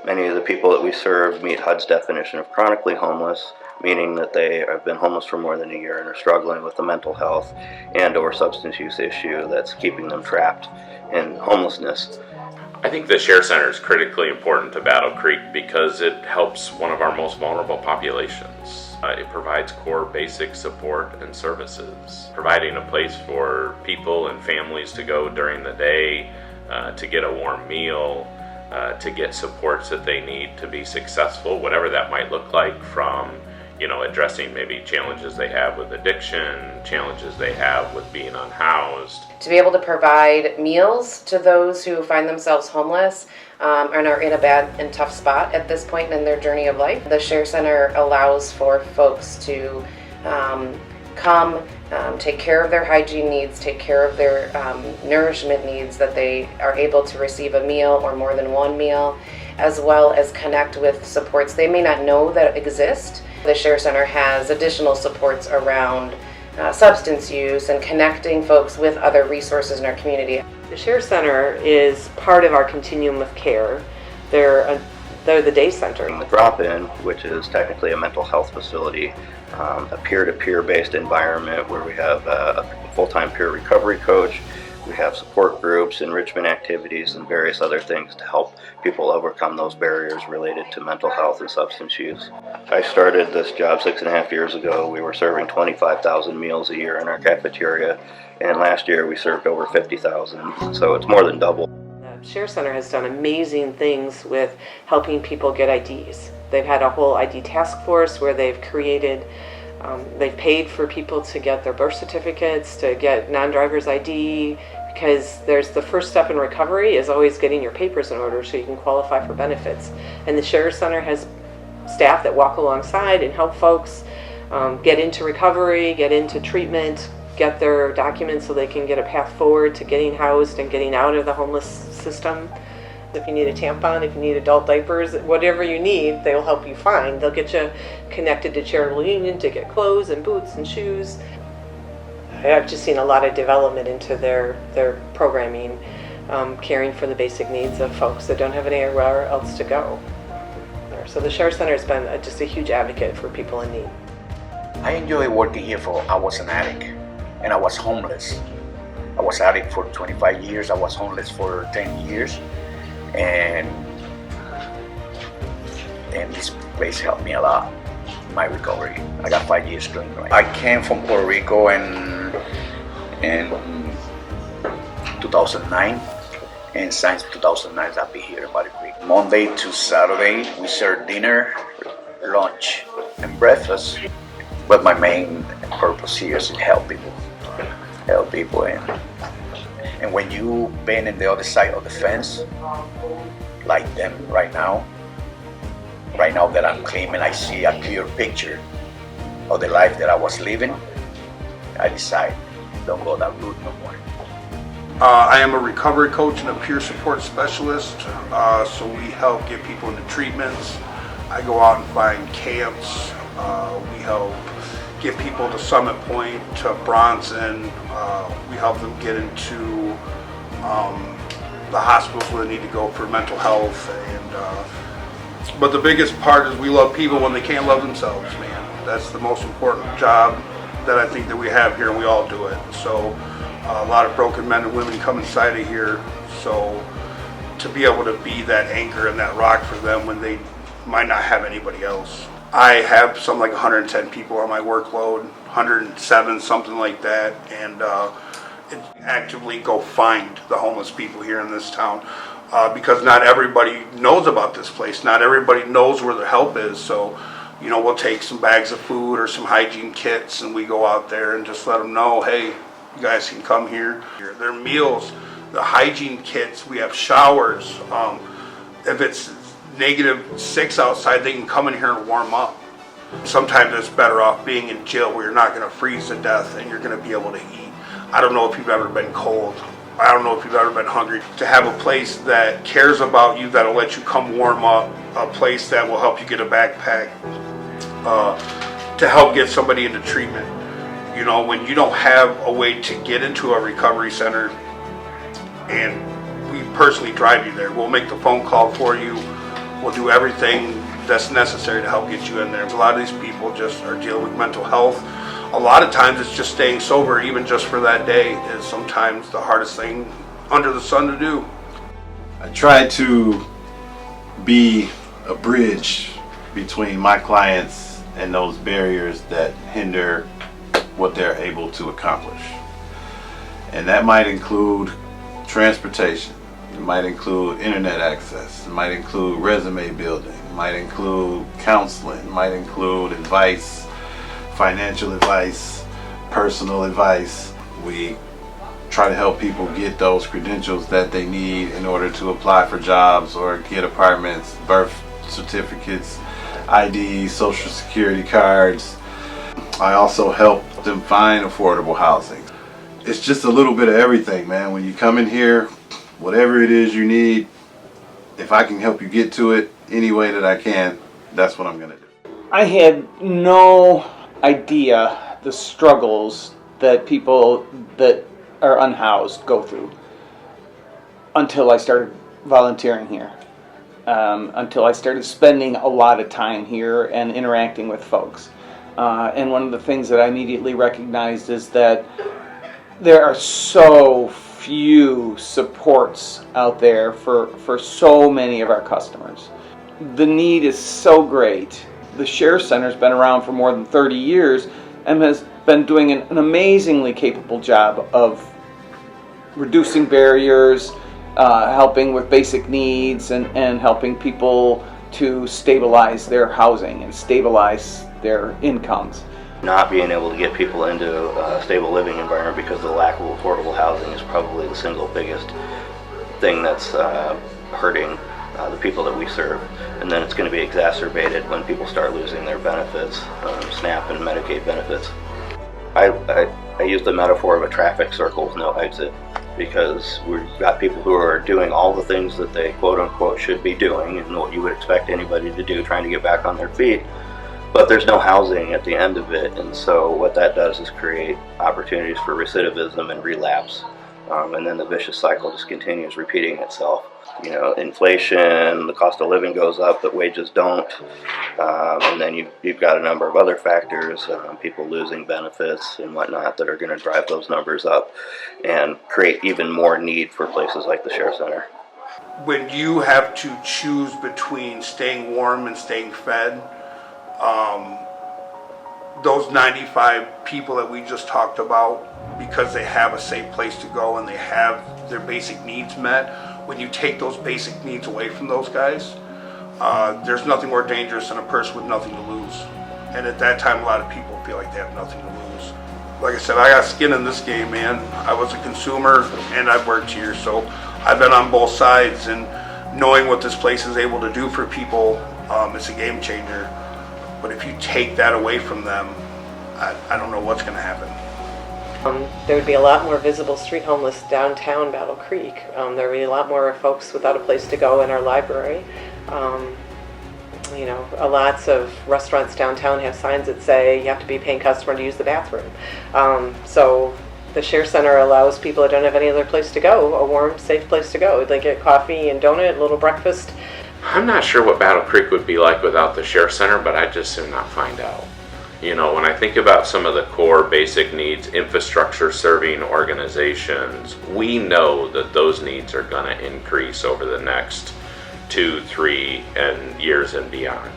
Many of the people that we serve meet HUD's definition of chronically homeless, meaning that they have been homeless for more than a year and are struggling with a mental health and or substance use issue that's keeping them trapped in homelessness. I think the SHARE Center is critically important to Battle Creek because it helps one of our most vulnerable populations. It provides core basic support and services, providing a place for people and families to go during the day, to get a warm meal, to get supports that they need to be successful, whatever that might look like, from addressing maybe challenges they have with addiction, challenges they have with being unhoused. To be able to provide meals to those who find themselves homeless and are in a bad and tough spot at this point in their journey of life. The SHARE Center allows for folks to come, take care of their hygiene needs, take care of their nourishment needs, that they are able to receive a meal or more than one meal, as well as connect with supports they may not know that exist. The SHARE Center has additional supports around substance use and connecting folks with other resources in our community. The SHARE Center is part of our continuum of care. They're the day center. The drop-in, which is technically a mental health facility, a peer-to-peer based environment where we have a full-time peer recovery coach. We have support groups, enrichment activities, and various other things to help people overcome those barriers related to mental health and substance use. I started this job 6.5 years ago. We were serving 25,000 meals a year in our cafeteria, and last year we served over 50,000, so it's more than double. The SHARE Center has done amazing things with helping people get IDs. They've had a whole ID task force where they've created they've paid for people to get their birth certificates, to get non-driver's ID, because there's the first step in recovery is always getting your papers in order so you can qualify for benefits. And the SHARE Center has staff that walk alongside and help folks get into recovery, get into treatment, get their documents so they can get a path forward to getting housed and getting out of the homeless system. If you need a tampon, if you need adult diapers, whatever you need, they'll help you find. They'll get you connected to Charitable Union to get clothes and boots and shoes. I've just seen a lot of development into their programming, caring for the basic needs of folks that don't have anywhere else to go. So the SHARE Center has been just a huge advocate for people in need. I enjoy working here I was an addict and I was homeless. I was addict for 25 years, I was homeless for 10 years. And this place helped me a lot in my recovery. I got 5 years clean. Right? I came from Puerto Rico in 2009, and since 2009 I've been here in Battle Creek. Monday to Saturday we serve dinner, lunch, and breakfast. But my main purpose here is to help people. And when you've been in the other side of the fence, like them right now that I'm clean and I see a clear picture of the life that I was living, I decide don't go that route no more. I am a recovery coach and a peer support specialist, so we help get people into treatments. I go out and find camps. We help get people to Summit Point, to Bronson. We help them get into the hospitals where they need to go for mental health. But the biggest part is we love people when they can't love themselves, man. That's the most important job that I think that we have here, and we all do it. So a lot of broken men and women come inside of here, so to be able to be that anchor and that rock for them when they might not have anybody else. I have something like 110 people on my workload, 107, something like that, and actively go find the homeless people here in this town, because not everybody knows about this place. Not everybody knows where the help is. So, we'll take some bags of food or some hygiene kits, and we go out there and just let them know, hey, you guys can come here. Their meals, the hygiene kits, we have showers. If it's -6 outside, they can come in here and warm up. Sometimes it's better off being in jail where you're not going to freeze to death and you're going to be able to eat. I don't know if you've ever been cold. I don't know if you've ever been hungry. To have a place that cares about you, that'll let you come warm up, a place that will help you get a backpack, to help get somebody into treatment. When you don't have a way to get into a recovery center, and we personally drive you there, we'll make the phone call for you. we'll do everything that's necessary to help get you in there. A lot of these people just are dealing with mental health. A lot of times it's just staying sober, even just for that day, is sometimes the hardest thing under the sun to do. I try to be a bridge between my clients and those barriers that hinder what they're able to accomplish. And that might include transportation, it might include internet access, it might include resume building, it might include counseling, it might include advice, financial advice, personal advice. We try to help people get those credentials that they need in order to apply for jobs or get apartments, birth certificates, IDs, social security cards. I also help them find affordable housing. It's just a little bit of everything, man. When you come in here, whatever it is you need, if I can help you get to it any way that I can, that's what I'm gonna do. I had no idea the struggles that people that are unhoused go through until I started volunteering here, until I started spending a lot of time here and interacting with folks. And one of the things that I immediately recognized is that there are so few supports out there for so many of our customers. The need is so great. The SHARE Center's been around for more than 30 years and has been doing an amazingly capable job of reducing barriers, helping with basic needs, and helping people to stabilize their housing and stabilize their incomes. Not being able to get people into a stable living environment because of the lack of affordable housing is probably the single biggest thing that's hurting the people that we serve. And then it's going to be exacerbated when people start losing their benefits, SNAP and Medicaid benefits. I use the metaphor of a traffic circle with no exit, because we've got people who are doing all the things that they quote unquote should be doing and what you would expect anybody to do, trying to get back on their feet, but there's no housing at the end of it. And so what that does is create opportunities for recidivism and relapse, and then the vicious cycle just continues repeating itself. You know, inflation, the cost of living goes up, but wages don't, and then you've got a number of other factors, people losing benefits and whatnot, that are going to drive those numbers up and create even more need for places like the SHARE Center. When you have to choose between staying warm and staying fed, those 95 people that we just talked about, because they have a safe place to go and they have their basic needs met, when you take those basic needs away from those guys, there's nothing more dangerous than a person with nothing to lose. And at that time, a lot of people feel like they have nothing to lose. Like I said, I got skin in this game, man. I was a consumer and I've worked here, so I've been on both sides, and knowing what this place is able to do for people, it's a game changer. But if you take that away from them, I don't know what's going to happen. There would be a lot more visible street homeless downtown Battle Creek. There would be a lot more folks without a place to go in our library. You know, lots of restaurants downtown have signs that say you have to be a paying customer to use the bathroom. So the SHARE Center allows people that don't have any other place to go, a warm, safe place to go. They get coffee and donut, a little breakfast. I'm not sure what Battle Creek would be like without the SHARE Center, but I'd just soon not find out. You know, when I think about some of the core basic needs, infrastructure serving organizations, we know that those needs are going to increase over the next 2, 3, and years and beyond.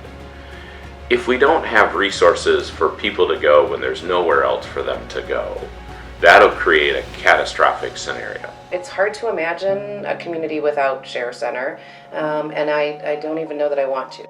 If we don't have resources for people to go when there's nowhere else for them to go, that'll create a catastrophic scenario. It's hard to imagine a community without SHARE Center, and I don't even know that I want to.